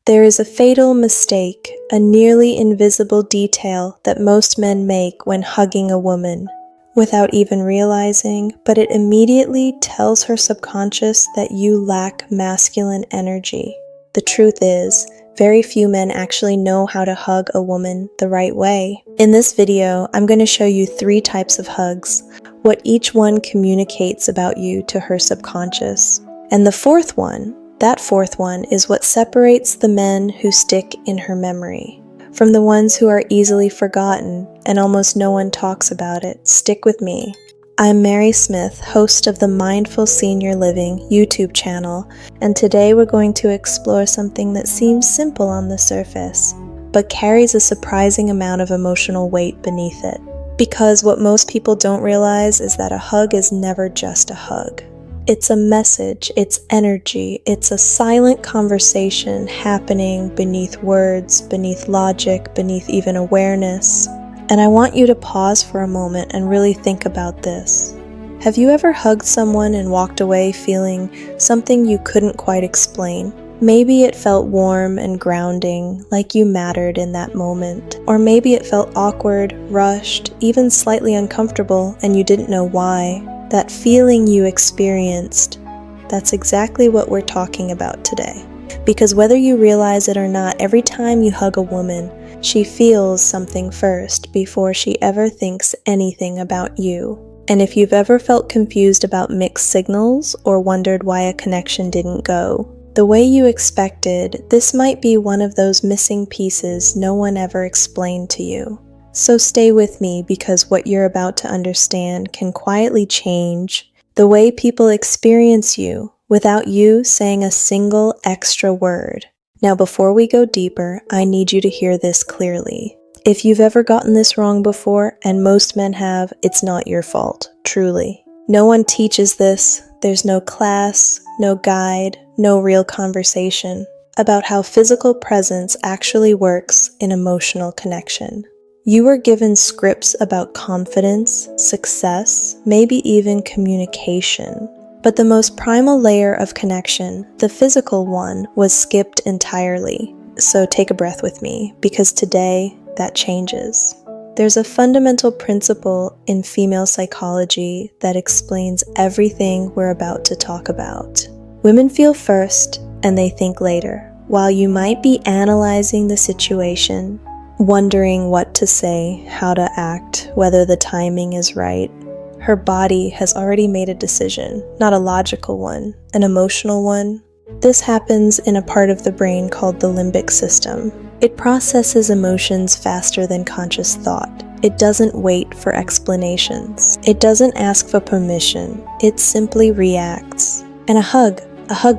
There is a fatal mistake, a nearly invisible detail that most men make when hugging a woman, without even realizing, but it immediately tells her subconscious that you lack masculine energy. The truth is, very few men actually know how to hug a woman the right way. In this video, I'm going to show you 3 types of hugs, what each one communicates about you to her subconscious. And the fourth one is what separates the men who stick in her memory from the ones who are easily forgotten and almost no one talks about it. Stick with me. I'm Mary Smith, host of the Mindful Senior Living YouTube channel, and today we're going to explore something that seems simple on the surface, but carries a surprising amount of emotional weight beneath it. Because what most people don't realize is that a hug is never just a hug. It's a message, it's energy, it's a silent conversation happening beneath words, beneath logic, beneath even awareness. And I want you to pause for a moment and really think about this. Have you ever hugged someone and walked away feeling something you couldn't quite explain? Maybe it felt warm and grounding, like you mattered in that moment. Or maybe it felt awkward, rushed, even slightly uncomfortable, and you didn't know why. That feeling you experienced, that's exactly what we're talking about today. Because whether you realize it or not, every time you hug a woman, she feels something first before she ever thinks anything about you. And if you've ever felt confused about mixed signals or wondered why a connection didn't go the way you expected, this might be one of those missing pieces no one ever explained to you. So stay with me, because what you're about to understand can quietly change the way people experience you without you saying a single extra word. Now, before we go deeper, I need you to hear this clearly. If you've ever gotten this wrong before, and most men have, it's not your fault, truly. No one teaches this. There's no class, no guide, no real conversation about how physical presence actually works in emotional connection. You were given scripts about confidence, success, maybe even communication. But the most primal layer of connection, the physical one, was skipped entirely. So take a breath with me, because today that changes. There's a fundamental principle in female psychology that explains everything we're about to talk about. Women feel first and they think later. While you might be analyzing the situation, wondering what to say, how to act, whether the timing is right, her body has already made a decision, not a logical one, an emotional one. This happens in a part of the brain called the limbic system. It processes emotions faster than conscious thought. It doesn't wait for explanations. It doesn't ask for permission. It simply reacts. And a hug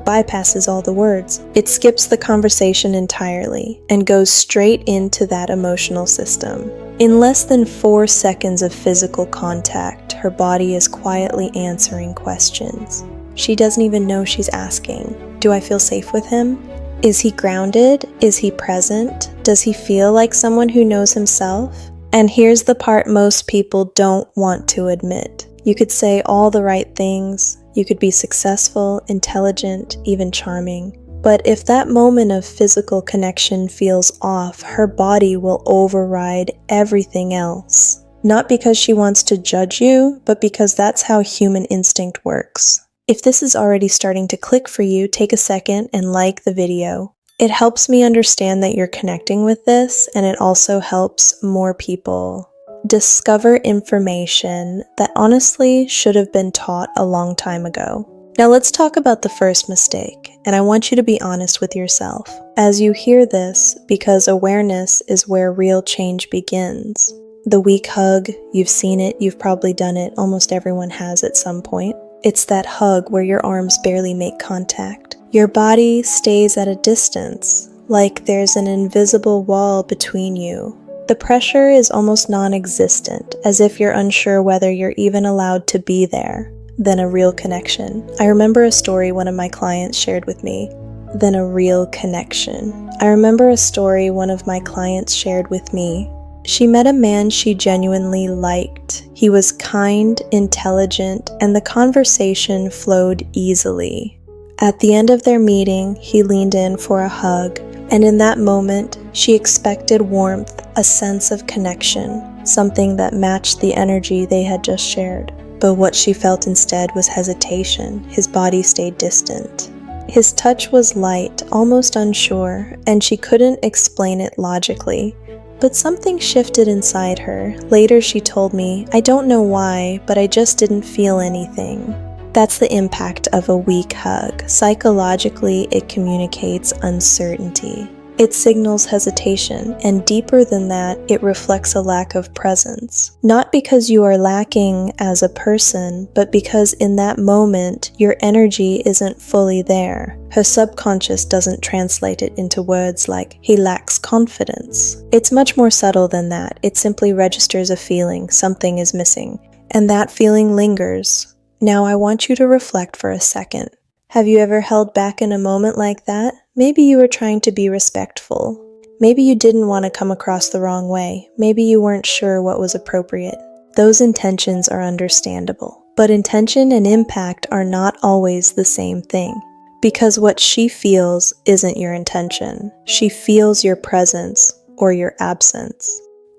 bypasses all the words. It skips the conversation entirely and goes straight into that emotional system. In less than 4 seconds of physical contact, her body is quietly answering questions. She doesn't even know she's asking. Do I feel safe with him? Is he grounded? Is he present? Does he feel like someone who knows himself? And here's the part most people don't want to admit. You could say all the right things. You could be successful, intelligent, even charming. But if that moment of physical connection feels off, her body will override everything else. Not because she wants to judge you, but because that's how human instinct works. If this is already starting to click for you, take a second and like the video. It helps me understand that you're connecting with this, and it also helps more people discover information that honestly should have been taught a long time ago. Now let's talk about the first mistake, and I want you to be honest with yourself as you hear this, because awareness is where real change begins. The weak hug, you've seen it, you've probably done it, almost everyone has at some point. It's that hug where your arms barely make contact. Your body stays at a distance, like there's an invisible wall between you. The pressure is almost non-existent, as if you're unsure whether you're even allowed to be there. Then a real connection. I remember a story one of my clients shared with me. Then a real connection. I remember a story one of my clients shared with me. She met a man she genuinely liked. He was kind, intelligent, and the conversation flowed easily. At the end of their meeting, he leaned in for a hug, And in that moment, she expected warmth, a sense of connection, something that matched the energy they had just shared. But what she felt instead was hesitation. His body stayed distant. His touch was light, almost unsure, and she couldn't explain it logically. But something shifted inside her. Later she told me, "I don't know why, but I just didn't feel anything." That's the impact of a weak hug. Psychologically, it communicates uncertainty. It signals hesitation, and deeper than that, it reflects a lack of presence. Not because you are lacking as a person, but because in that moment, your energy isn't fully there. Her subconscious doesn't translate it into words like, "he lacks confidence." It's much more subtle than that. It simply registers a feeling, something is missing, and that feeling lingers. Now I want you to reflect for a second. Have you ever held back in a moment like that? Maybe you were trying to be respectful. Maybe you didn't want to come across the wrong way. Maybe you weren't sure what was appropriate. Those intentions are understandable. But intention and impact are not always the same thing. Because what she feels isn't your intention. She feels your presence or your absence.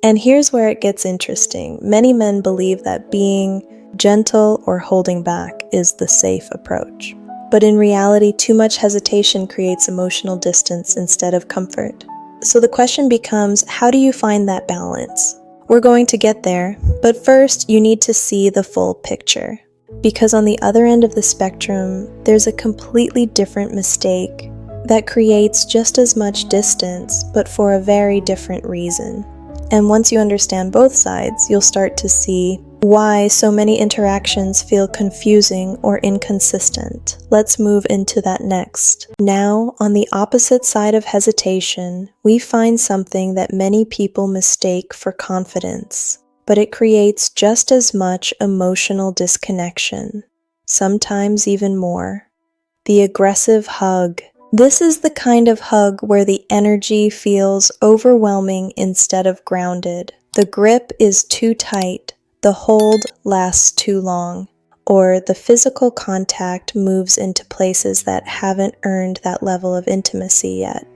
And here's where it gets interesting. Many men believe that being gentle or holding back is the safe approach. But in reality, too much hesitation creates emotional distance instead of comfort. So the question becomes, how do you find that balance? We're going to get there, but first you need to see the full picture. Because on the other end of the spectrum, there's a completely different mistake that creates just as much distance, but for a very different reason. And once you understand both sides, you'll start to see why so many interactions feel confusing or inconsistent. Let's move into that next. Now, on the opposite side of hesitation, we find something that many people mistake for confidence, but it creates just as much emotional disconnection, sometimes even more. The aggressive hug. This is the kind of hug where the energy feels overwhelming instead of grounded. The grip is too tight. The hold lasts too long, or the physical contact moves into places that haven't earned that level of intimacy yet.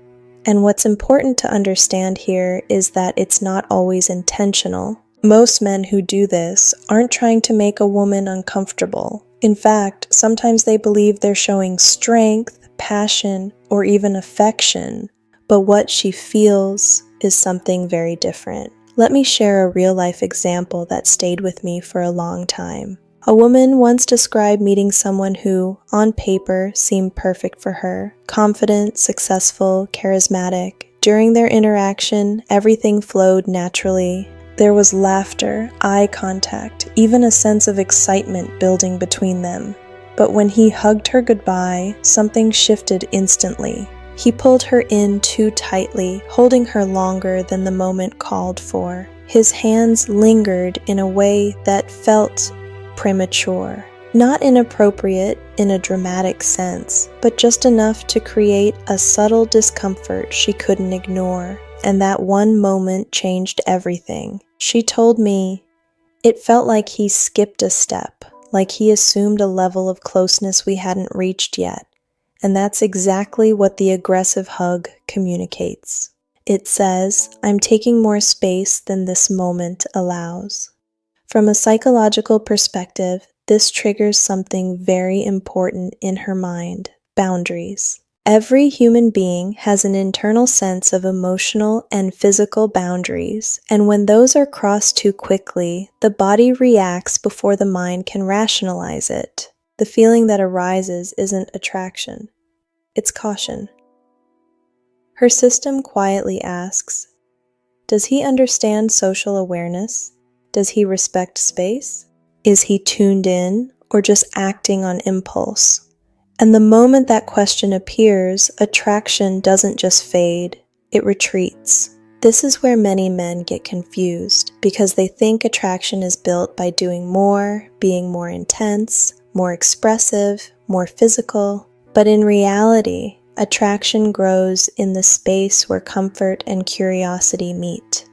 And what's important to understand here is that it's not always intentional. Most men who do this aren't trying to make a woman uncomfortable. In fact, sometimes they believe they're showing strength, passion, or even affection, but what she feels is something very different. Let me share a real-life example that stayed with me for a long time. A woman once described meeting someone who, on paper, seemed perfect for her. Confident, successful, charismatic. During their interaction, everything flowed naturally. There was laughter, eye contact, even a sense of excitement building between them. But when he hugged her goodbye, something shifted instantly. He pulled her in too tightly, holding her longer than the moment called for. His hands lingered in a way that felt premature. Not inappropriate in a dramatic sense, but just enough to create a subtle discomfort she couldn't ignore. And that one moment changed everything. She told me, "It felt like he skipped a step, like he assumed a level of closeness we hadn't reached yet." And that's exactly what the aggressive hug communicates. It says, "I'm taking more space than this moment allows." From a psychological perspective, this triggers something very important in her mind: boundaries. Every human being has an internal sense of emotional and physical boundaries, and when those are crossed too quickly, the body reacts before the mind can rationalize it. The feeling that arises isn't attraction, it's caution. Her system quietly asks, does he understand social awareness? Does he respect space? Is he tuned in or just acting on impulse? And the moment that question appears, attraction doesn't just fade, it retreats. This is where many men get confused because they think attraction is built by doing more, being more intense, more expressive, more physical. But in reality, attraction grows in the space where comfort and curiosity meet.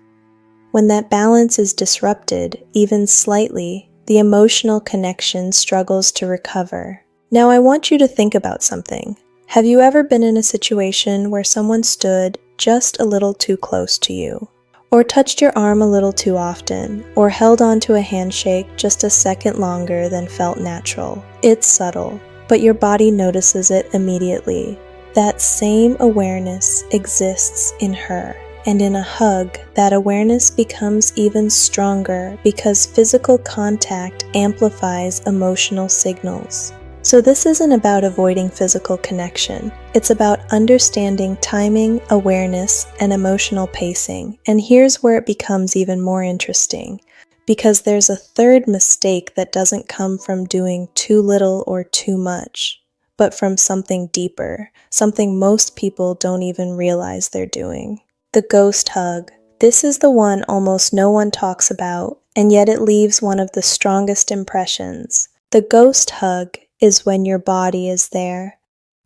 When that balance is disrupted, even slightly, the emotional connection struggles to recover. Now I want you to think about something. Have you ever been in a situation where someone stood just a little too close to you, or touched your arm a little too often, or held onto a handshake just a second longer than felt natural? It's subtle, but your body notices it immediately. That same awareness exists in her. And in a hug, that awareness becomes even stronger because physical contact amplifies emotional signals. So this isn't about avoiding physical connection. It's about understanding timing, awareness, and emotional pacing. And here's where it becomes even more interesting, because there's a third mistake that doesn't come from doing too little or too much, but from something deeper, something most people don't even realize they're doing. The ghost hug. This is the one almost no one talks about, and yet it leaves one of the strongest impressions. The ghost hug is when your body is there,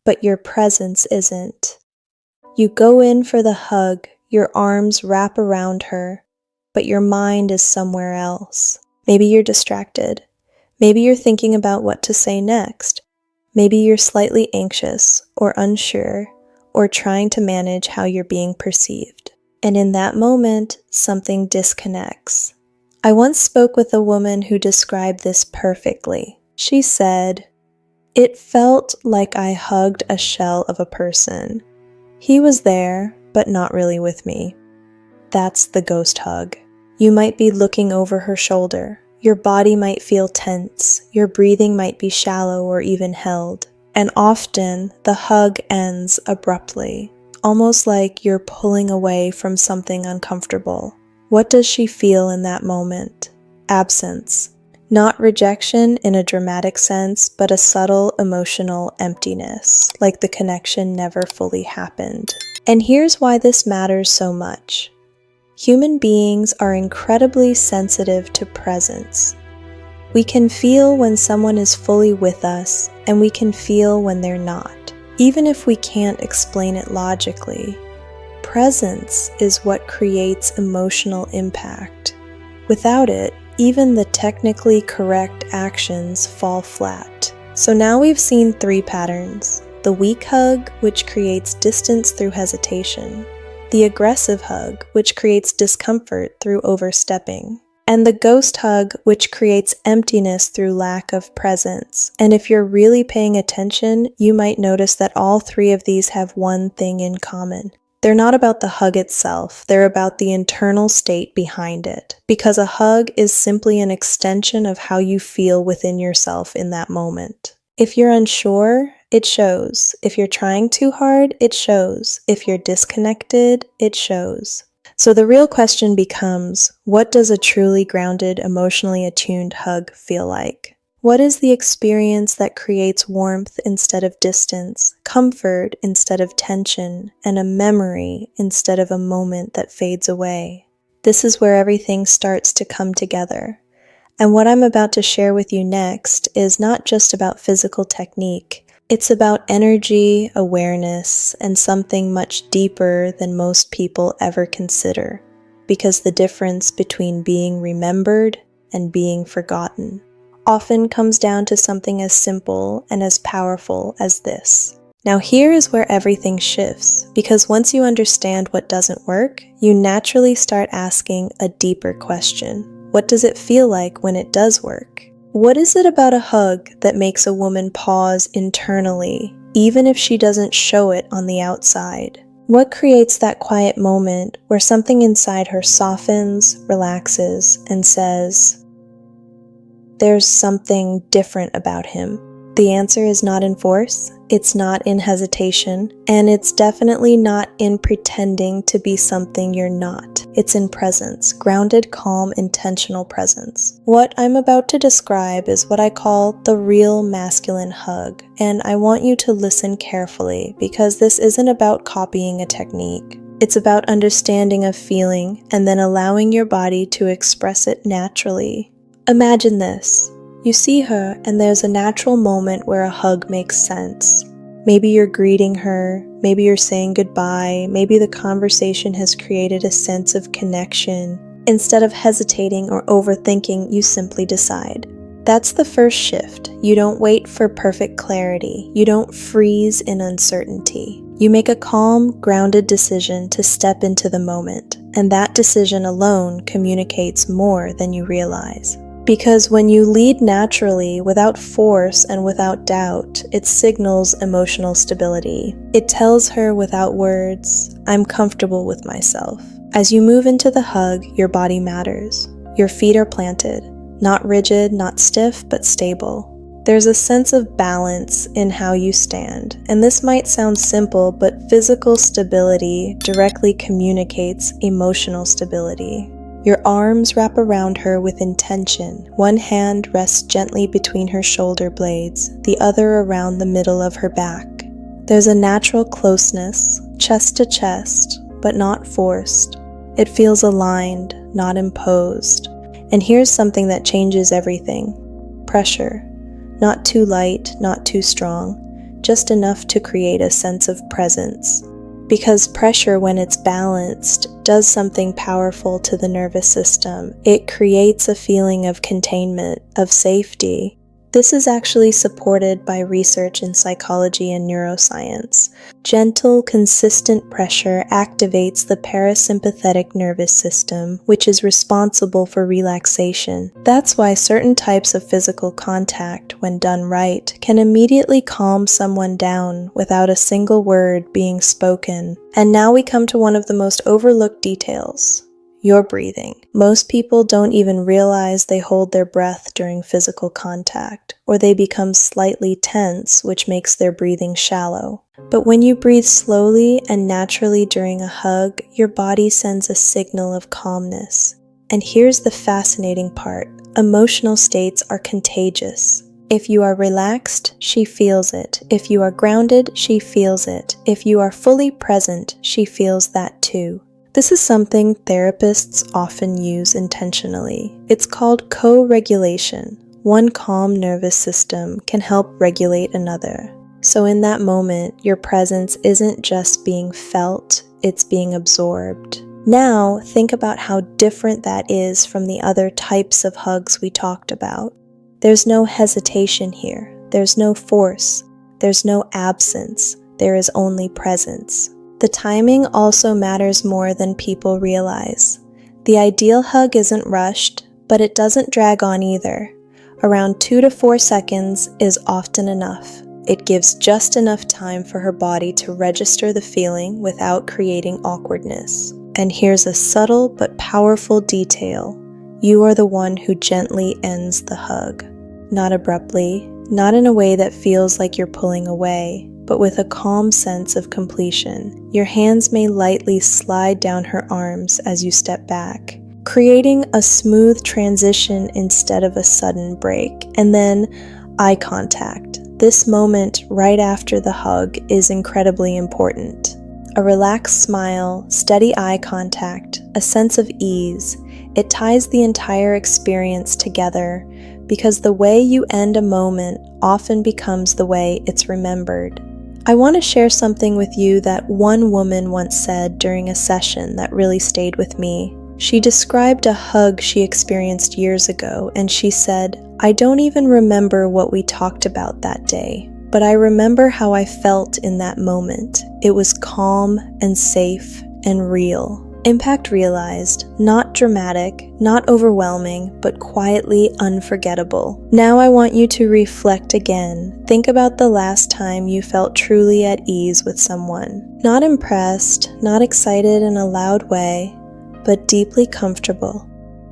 but your presence isn't. You go in for the hug, your arms wrap around her, but your mind is somewhere else. Maybe you're distracted. Maybe you're thinking about what to say next. Maybe you're slightly anxious or unsure, or trying to manage how you're being perceived. And in that moment, something disconnects. I once spoke with a woman who described this perfectly. She said, "It felt like I hugged a shell of a person. He was there, but not really with me." That's the ghost hug. You might be looking over her shoulder. Your body might feel tense. Your breathing might be shallow or even held. And often, the hug ends abruptly, almost like you're pulling away from something uncomfortable. What does she feel in that moment? Absence. Not rejection in a dramatic sense, but a subtle emotional emptiness, like the connection never fully happened. And here's why this matters so much. Human beings are incredibly sensitive to presence. We can feel when someone is fully with us, and we can feel when they're not, even if we can't explain it logically. Presence is what creates emotional impact. Without it, even the technically correct actions fall flat. So now we've seen 3 patterns. The weak hug, which creates distance through hesitation. The aggressive hug, which creates discomfort through overstepping. And the ghost hug, which creates emptiness through lack of presence. And if you're really paying attention, you might notice that all 3 of these have one thing in common. They're not about the hug itself, they're about the internal state behind it. Because a hug is simply an extension of how you feel within yourself in that moment. If you're unsure, it shows. If you're trying too hard, it shows. If you're disconnected, it shows. So the real question becomes, what does a truly grounded, emotionally attuned hug feel like? What is the experience that creates warmth instead of distance, comfort instead of tension, and a memory instead of a moment that fades away? This is where everything starts to come together. And what I'm about to share with you next is not just about physical technique. It's about energy, awareness, and something much deeper than most people ever consider, because the difference between being remembered and being forgotten often comes down to something as simple and as powerful as this. Now here is where everything shifts, because once you understand what doesn't work, you naturally start asking a deeper question. What does it feel like when it does work? What is it about a hug that makes a woman pause internally, even if she doesn't show it on the outside? What creates that quiet moment where something inside her softens, relaxes, and says, "There's something different about him"? The answer is not in force, it's not in hesitation, and it's definitely not in pretending to be something you're not. It's in presence, grounded, calm, intentional presence. What I'm about to describe is what I call the real masculine hug, and I want you to listen carefully because this isn't about copying a technique. It's about understanding a feeling and then allowing your body to express it naturally. Imagine this. You see her, and there's a natural moment where a hug makes sense. Maybe you're greeting her, maybe you're saying goodbye, maybe the conversation has created a sense of connection. Instead of hesitating or overthinking, you simply decide. That's the first shift. You don't wait for perfect clarity. You don't freeze in uncertainty. You make a calm, grounded decision to step into the moment, and that decision alone communicates more than you realize. Because when you lead naturally, without force and without doubt, it signals emotional stability. It tells her without words, "I'm comfortable with myself." As you move into the hug, your body matters. Your feet are planted, not rigid, not stiff, but stable. There's a sense of balance in how you stand, and this might sound simple, but physical stability directly communicates emotional stability. Your arms wrap around her with intention. One hand rests gently between her shoulder blades, the other around the middle of her back. There's a natural closeness, chest to chest, but not forced. It feels aligned, not imposed. And here's something that changes everything. Pressure. Not too light, not too strong, just enough to create a sense of presence. Because pressure, when it's balanced, does something powerful to the nervous system. It creates a feeling of containment, of safety. This is actually supported by research in psychology and neuroscience. Gentle, consistent pressure activates the parasympathetic nervous system, which is responsible for relaxation. That's why certain types of physical contact, when done right, can immediately calm someone down without a single word being spoken. And now we come to one of the most overlooked details. Your breathing. Most people don't even realize they hold their breath during physical contact, or they become slightly tense, which makes their breathing shallow. But when you breathe slowly and naturally during a hug, your body sends a signal of calmness. And here's the fascinating part. Emotional states are contagious. If you are relaxed, she feels it. If you are grounded, she feels it. If you are fully present, she feels that too. This is something therapists often use intentionally. It's called co-regulation. One calm nervous system can help regulate another. So in that moment, your presence isn't just being felt, it's being absorbed. Now, think about how different that is from the other types of hugs we talked about. There's no hesitation here. There's no force. There's no absence. There is only presence. The timing also matters more than people realize. The ideal hug isn't rushed, but it doesn't drag on either. Around 2 to 4 seconds is often enough. It gives just enough time for her body to register the feeling without creating awkwardness. And here's a subtle but powerful detail. You are the one who gently ends the hug. Not abruptly, not in a way that feels like you're pulling away, but with a calm sense of completion. Your hands may lightly slide down her arms as you step back, creating a smooth transition instead of a sudden break. And then eye contact. This moment right after the hug is incredibly important. A relaxed smile, steady eye contact, a sense of ease. It ties the entire experience together because the way you end a moment often becomes the way it's remembered. I want to share something with you that one woman once said during a session that really stayed with me. She described a hug she experienced years ago, and she said, "I don't even remember what we talked about that day, but I remember how I felt in that moment. It was calm and safe and real." Impact realized, not dramatic, not overwhelming, but quietly unforgettable. Now I want you to reflect again. Think about the last time you felt truly at ease with someone. Not impressed, not excited in a loud way, but deeply comfortable.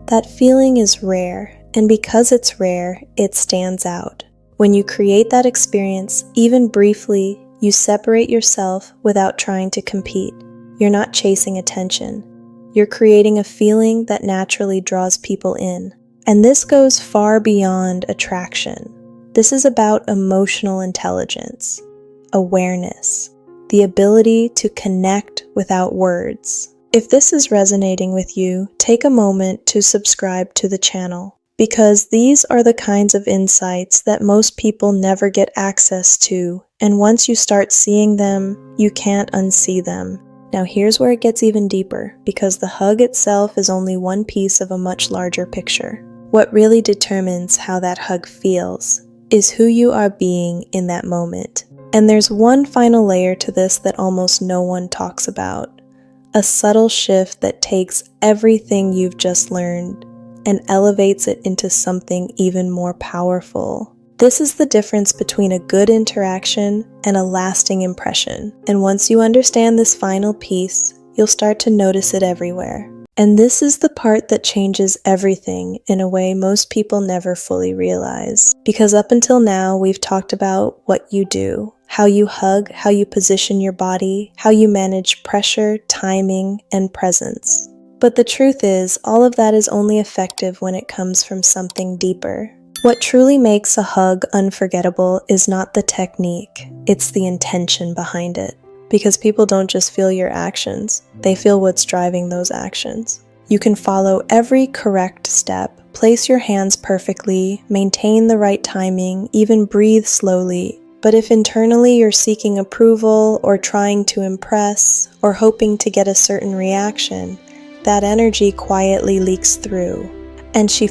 That feeling is rare, and because it's rare, it stands out. When you create that experience, even briefly, you separate yourself without trying to compete. You're not chasing attention. You're creating a feeling that naturally draws people in. And this goes far beyond attraction. This is about emotional intelligence, awareness, the ability to connect without words. If this is resonating with you, take a moment to subscribe to the channel, because these are the kinds of insights that most people never get access to, and once you start seeing them, you can't unsee them. Now here's where it gets even deeper, because the hug itself is only one piece of a much larger picture. What really determines how that hug feels is who you are being in that moment. And there's one final layer to this that almost no one talks about. A subtle shift that takes everything you've just learned and elevates it into something even more powerful. This is the difference between a good interaction and a lasting impression. And once you understand this final piece, you'll start to notice it everywhere. And this is the part that changes everything in a way most people never fully realize. Because up until now, we've talked about what you do, how you hug, how you position your body, how you manage pressure, timing, and presence. But the truth is, all of that is only effective when it comes from something deeper. What truly makes a hug unforgettable is not the technique, it's the intention behind it. Because people don't just feel your actions, they feel what's driving those actions. You can follow every correct step, place your hands perfectly, maintain the right timing, even breathe slowly. But if internally you're seeking approval or trying to impress or hoping to get a certain reaction, that energy quietly leaks through. And she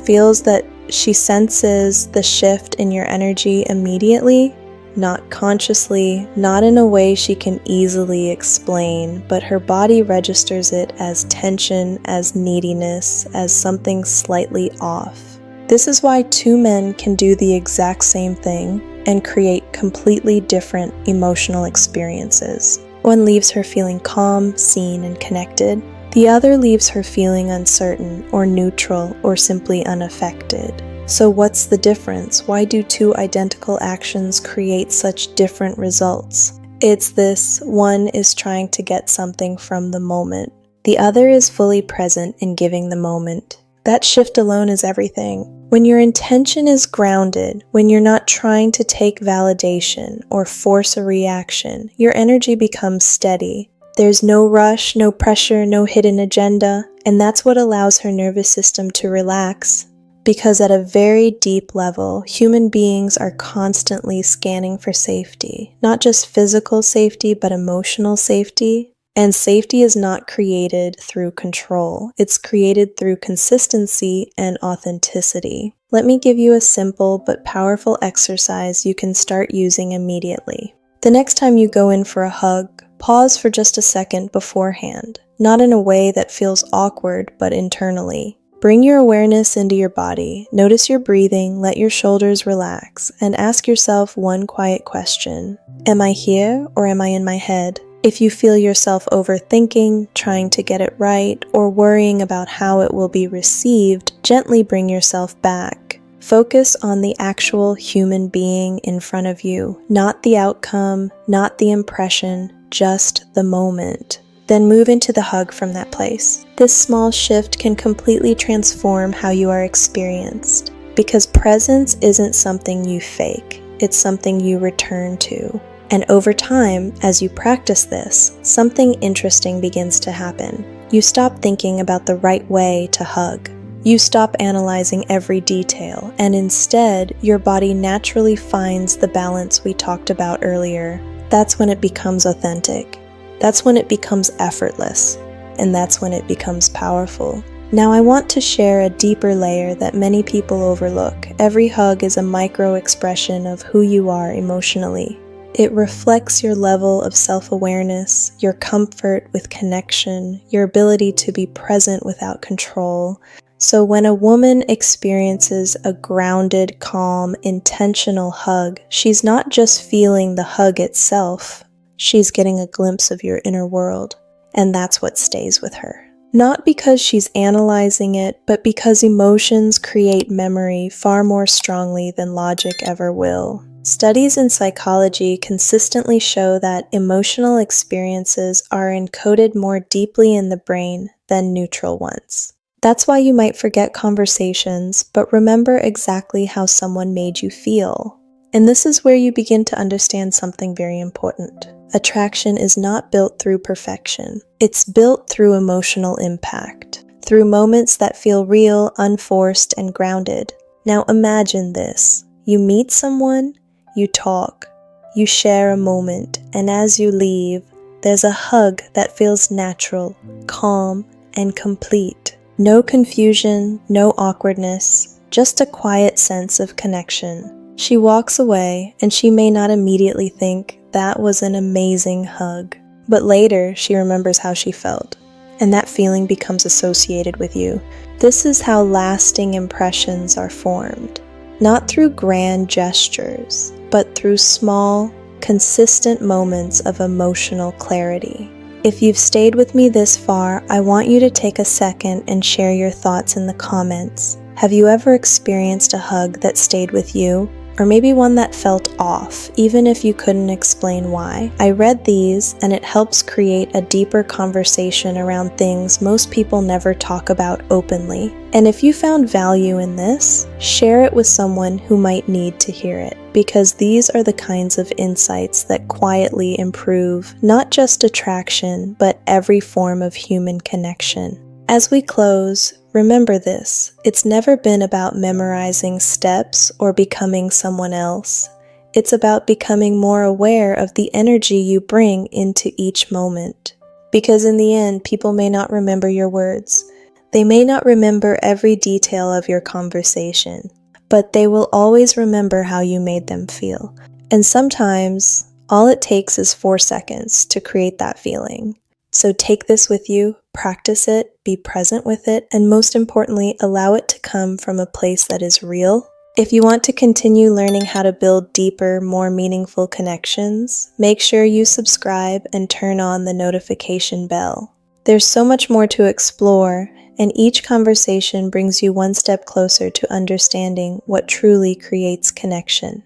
senses the shift in your energy immediately, not consciously, not in a way she can easily explain, but her body registers it as tension, as neediness, as something slightly off. This is why two men can do the exact same thing and create completely different emotional experiences. One leaves her feeling calm, seen, and connected. The other leaves her feeling uncertain or neutral or simply unaffected. So what's the difference? Why do two identical actions create such different results? It's this: one is trying to get something from the moment. The other is fully present in giving the moment. That shift alone is everything. When your intention is grounded, when you're not trying to take validation or force a reaction, your energy becomes steady. There's no rush, no pressure, no hidden agenda, and that's what allows her nervous system to relax. Because at a very deep level, human beings are constantly scanning for safety. Not just physical safety, but emotional safety. And safety is not created through control. It's created through consistency and authenticity. Let me give you a simple but powerful exercise you can start using immediately. The next time you go in for a hug, pause for just a second beforehand, not in a way that feels awkward, but internally. Bring your awareness into your body, notice your breathing, let your shoulders relax, and ask yourself one quiet question. Am I here or am I in my head? If you feel yourself overthinking, trying to get it right, or worrying about how it will be received, gently bring yourself back. Focus on the actual human being in front of you, not the outcome, not the impression, just the moment. Then move into the hug from that place. This small shift can completely transform how you are experienced, because presence isn't something you fake, it's something you return to. And over time, as you practice this, something interesting begins to happen. You stop thinking about the right way to hug. You stop analyzing every detail, and instead, your body naturally finds the balance we talked about earlier. That's when it becomes authentic. That's when it becomes effortless. And that's when it becomes powerful. Now I want to share a deeper layer that many people overlook. Every hug is a micro expression of who you are emotionally. It reflects your level of self-awareness, your comfort with connection, your ability to be present without control. So when a woman experiences a grounded, calm, intentional hug, she's not just feeling the hug itself, she's getting a glimpse of your inner world. And that's what stays with her. Not because she's analyzing it, but because emotions create memory far more strongly than logic ever will. Studies in psychology consistently show that emotional experiences are encoded more deeply in the brain than neutral ones. That's why you might forget conversations, but remember exactly how someone made you feel. And this is where you begin to understand something very important. Attraction is not built through perfection. It's built through emotional impact, through moments that feel real, unforced, and grounded. Now imagine this. You meet someone, you talk, you share a moment, and as you leave, there's a hug that feels natural, calm, and complete. No confusion, no awkwardness, just a quiet sense of connection. She walks away, and she may not immediately think, "That was an amazing hug." But later, she remembers how she felt, and that feeling becomes associated with you. This is how lasting impressions are formed. Not through grand gestures, but through small, consistent moments of emotional clarity. If you've stayed with me this far, I want you to take a second and share your thoughts in the comments. Have you ever experienced a hug that stayed with you? Or maybe one that felt off, even if you couldn't explain why? I read these, and it helps create a deeper conversation around things most people never talk about openly. And if you found value in this, share it with someone who might need to hear it, because these are the kinds of insights that quietly improve not just attraction, but every form of human connection. As we close, remember this: it's never been about memorizing steps or becoming someone else. It's about becoming more aware of the energy you bring into each moment. Because in the end, people may not remember your words. They may not remember every detail of your conversation, but they will always remember how you made them feel. And sometimes, all it takes is 4 seconds to create that feeling. So take this with you, practice it, be present with it, and most importantly, allow it to come from a place that is real. If you want to continue learning how to build deeper, more meaningful connections, make sure you subscribe and turn on the notification bell. There's so much more to explore, and each conversation brings you one step closer to understanding what truly creates connection.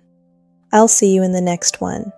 I'll see you in the next one.